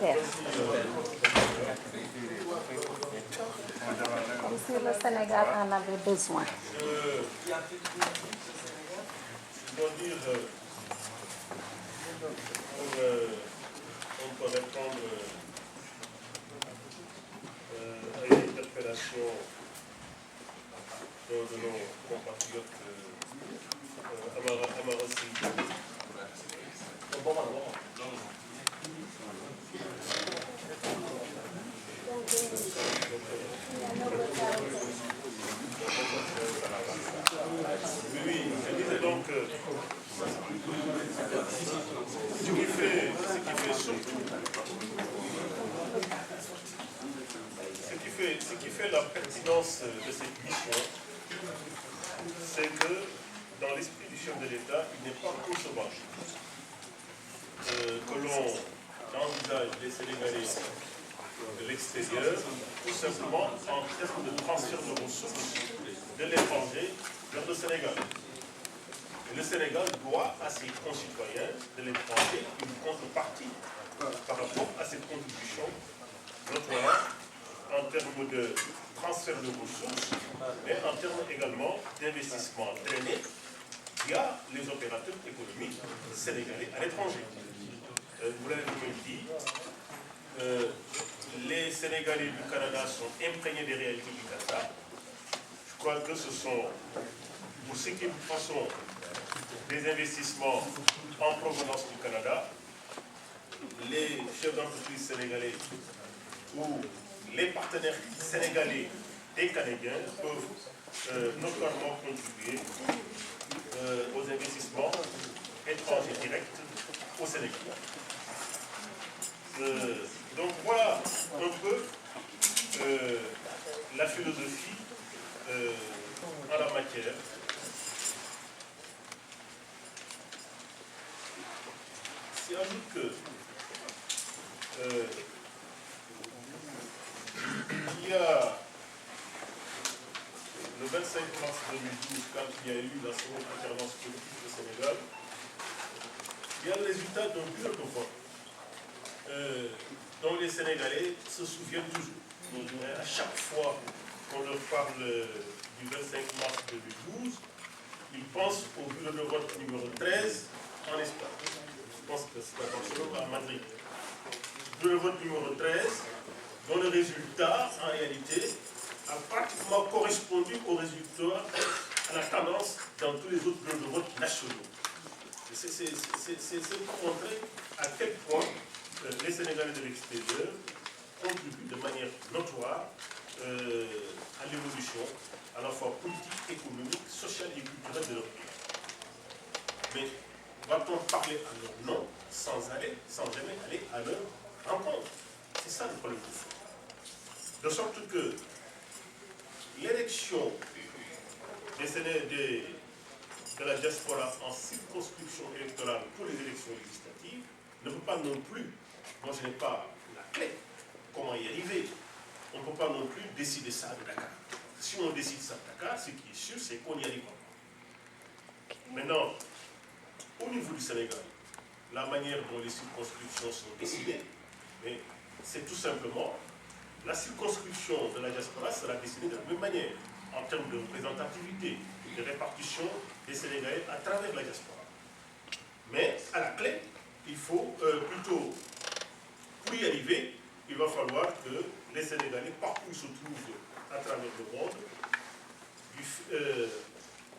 militaire. Comme si le Sénégal en avait besoin. Je dois dire, on peut répondre à une interpellation de nos compatriotes Amarossi. Oui, je disais donc ce qui fait surtout, ce qui fait la pertinence de cette mission, c'est que dans l'esprit du chef de l'État, il n'est pas concevable que l'on envisage les Sénégalais de l'extérieur, tout simplement en termes de transfert de ressources de l'étranger vers le Sénégal. Et le Sénégal doit à ses concitoyens de l'étranger une contrepartie par rapport à cette contribution, notamment en termes de transfert de ressources, mais en termes également d'investissement drainé via les opérateurs économiques sénégalais à l'étranger. Vous l'avez dit, les Sénégalais du Canada sont imprégnés des réalités du Canada. Je crois que ce sont, pour ce qui sont des investissements en provenance du Canada, les chefs d'entreprise sénégalais ou les partenaires sénégalais et canadiens peuvent notamment contribuer aux investissements étrangers directs au Sénégal. Donc voilà un peu la philosophie en la matière. C'est ajoute que il y a le 25 mars 2012, quand il y a eu la seconde alternance politique au Sénégal, il y a le résultat d'un bureau de vote dont les Sénégalais se souviennent toujours. À chaque fois qu'on leur parle du 25 mars 2012, ils pensent au bureau de vote numéro 13 en Espagne. Je pense que c'est à Barcelone, à Madrid. Bureau de vote numéro 13, dont le résultat, en réalité, a pratiquement correspondu au résultat, à la tendance dans tous les autres bureaux de vote nationaux. C'est pour montrer à quel point les Sénégalais de l'extérieur contribuent de manière notoire à l'évolution, à la fois politique, économique, sociale et culturelle de leur pays. Mais va-t-on parler à leur nom sans jamais aller à leur rencontre? C'est ça le problème du fond. De sorte que l'élection de la diaspora en circonscription électorale pour les élections législatives ne peut pas non plus, moi je n'ai pas la clé, comment y arriver. On ne peut pas non plus décider ça de Dakar. Si on décide ça de Dakar, ce qui est sûr, c'est qu'on y arrive. Maintenant, au niveau du Sénégal, la manière dont les circonscriptions sont décidées, mais c'est tout simplement la circonscription de la diaspora sera décidée de la même manière, en termes de représentativité, de répartition des Sénégalais à travers la diaspora. Mais à la clé, il faut plutôt, pour y arriver, il va falloir que les Sénégalais, partout où ils se trouvent à travers le monde,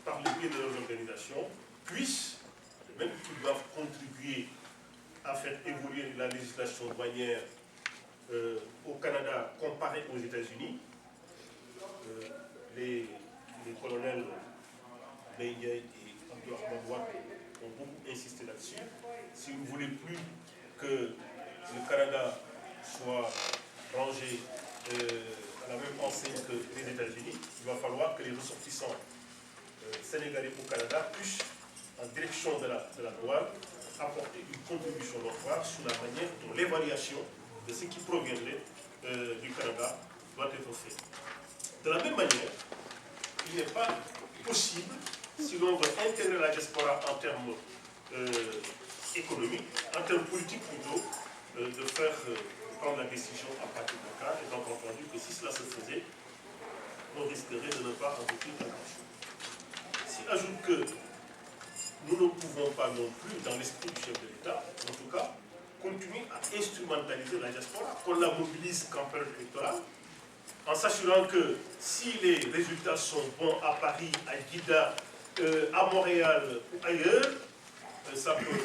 par le biais de leurs organisations, puissent, même qu'ils doivent contribuer à faire évoluer la législation douanière au Canada comparé aux États-Unis. Les colonels Beïdia et Abdourahmane Wade ont beaucoup insisté là-dessus. Si vous ne voulez plus que le Canada soit rangé à la même enseigne que les États-Unis, il va falloir que les ressortissants sénégalais au Canada puissent, en direction de la douane, apporter une contribution notoire sur la manière dont l'évaluation de ce qui proviendrait du Canada doit être faite. De la même manière, il n'est pas possible, si l'on veut intégrer la diaspora en termes économiques, en termes politiques plutôt, de faire prendre la décision à partir de cas, étant entendu que si cela se faisait, on risquerait de ne pas aboutir à grand-chose. S'y ajoute que nous ne pouvons pas non plus, dans l'esprit du chef de l'État, en tout cas, continuer à instrumentaliser la diaspora, qu'on la mobilise qu'en période électorale, en s'assurant que si les résultats sont bons à Paris, à Guida, à Montréal ou ailleurs, ça peut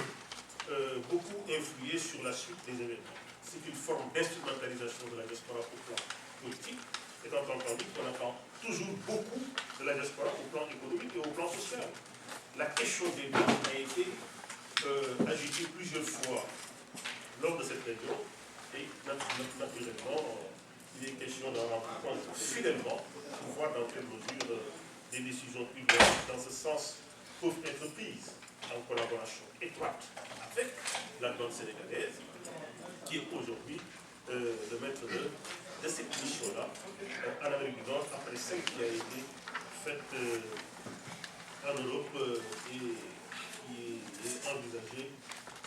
beaucoup influer sur la suite des événements. C'est une forme d'instrumentalisation de la diaspora au plan politique, étant entendu qu'on attend toujours beaucoup de la diaspora au plan économique et au plan social. La question des dons a été agitée plusieurs fois lors de cette réunion et naturellement, il est question d'en rendre compte fidèlement pour voir dans quelle mesure des décisions prises dans ce sens peuvent être prises en collaboration étroite avec la donne sénégalaise, qui est aujourd'hui le maître de cette mission-là en Amérique du Nord, après celle qui a été faite en Europe et qui est envisagée,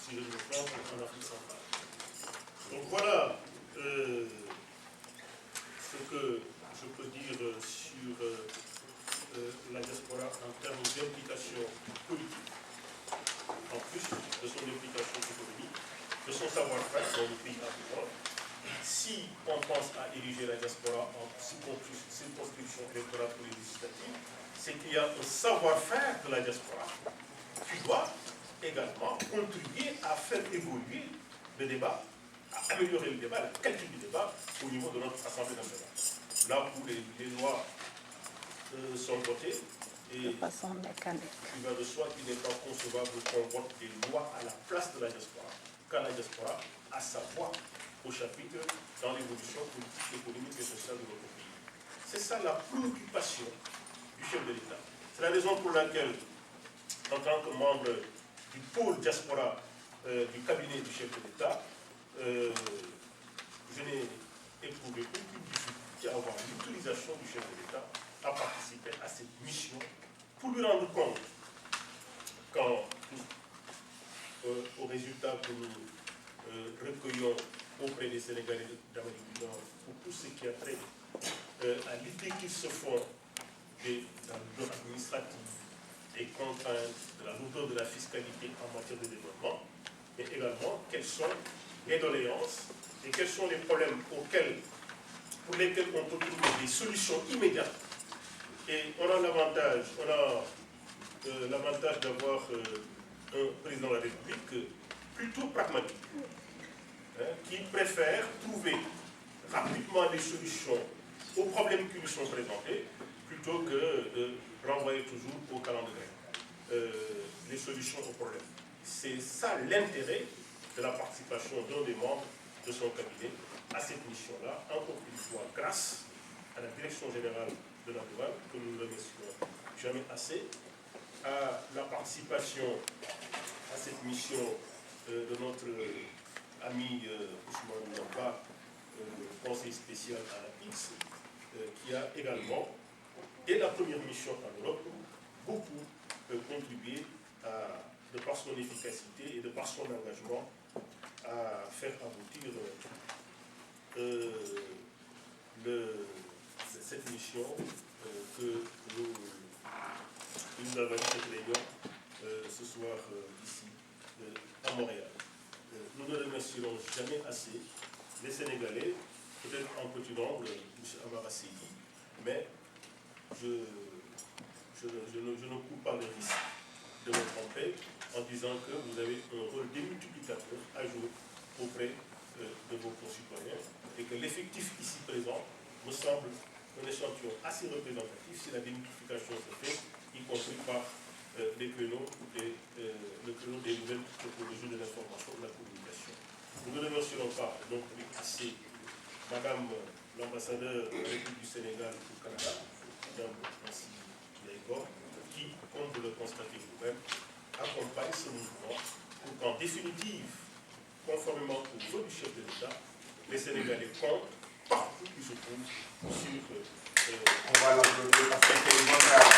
si je ne me trompe, en Afrique centrale. Donc voilà ce que je peux dire sur la diaspora en termes d'implication politique, en plus de son implication économique, de son savoir-faire dans le pays africain. Si on pense à ériger la diaspora en circonscription électorale pour les législatives, c'est qu'il y a un savoir-faire de la diaspora qui doit également contribuer à faire évoluer le débat, à améliorer le débat, la qualité du débat au niveau de notre Assemblée nationale. Là où les lois sont votées, et de façon mécanique. Il va de soi qu'il n'est pas concevable qu'on vote des lois à la place de la diaspora, car la diaspora a sa voix au chapitre dans l'évolution politique, économique et sociale de notre pays. C'est ça la préoccupation du chef de l'État. C'est la raison pour laquelle, en tant que membre du pôle diaspora du cabinet du chef de l'État, je n'ai éprouvé aucune difficulté à avoir l'utilisation du chef de l'État à participer à cette mission pour lui rendre compte quant aux résultats que nous recueillons auprès des Sénégalais d'Amérique du Nord pour tout ce qui a trait à l'idée qu'ils se font de la lourdeur administrative, des contraintes, de la lourdeur de la fiscalité en matière de développement, mais également quelles sont les doléances et quels sont les problèmes pour lesquels on peut trouver des solutions immédiates. Et on a l'avantage d'avoir un président de la République plutôt pragmatique, qui préfère trouver rapidement des solutions aux problèmes qui lui sont présentés, plutôt que de renvoyer toujours au calendrier les solutions aux problèmes. C'est ça l'intérêt de la participation d'un des membres de son cabinet à cette mission-là, encore une fois grâce à la Direction générale de la douane, que nous ne remercions jamais assez, à la participation à cette mission de notre ami Ousmane Namba, conseiller spécial à la PIX, qui a également, dès la première mission en Europe, beaucoup contribué de par son efficacité et de par son engagement à faire aboutir cette mission que nous avons cette réunion ce soir ici à Montréal. Nous ne remercierons jamais assez les Sénégalais, peut-être en petit nombre, M. Amara Seydi, mais je ne cours pas le risque de me tromper en disant que vous avez un rôle démultiplicateur à jouer auprès de vos concitoyens et que l'effectif ici présent me semble un échantillon assez représentatif si la démultiplication se fait, y compris par les créneaux le créneau des nouvelles technologies de l'information et de la communication. Nous ne remercierons pas non plus assez Madame l'ambassadeur de la République du Sénégal au Canada, Madame Nancy Yaïkor, qui, comme vous le constatez vous-même, accompagne ce mouvement pour qu'en définitive, conformément au vœu du chef de l'État, les Sénégalais comptent partout où ils se trouvent sur... On va l'applaudir parce que c'est une bonne travail.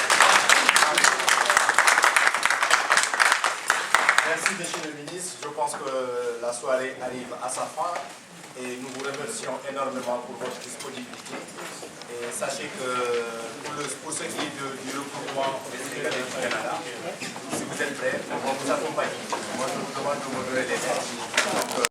Merci, monsieur le ministre. Je pense que la la soirée arrive à sa fin et nous vous remercions énormément pour votre disponibilité. Et sachez que pour ce qui est du regroupement des Sénégalais du Canada, si vous êtes prêts, on va vous accompagner. Moi, je vous demande de me donner les lettres.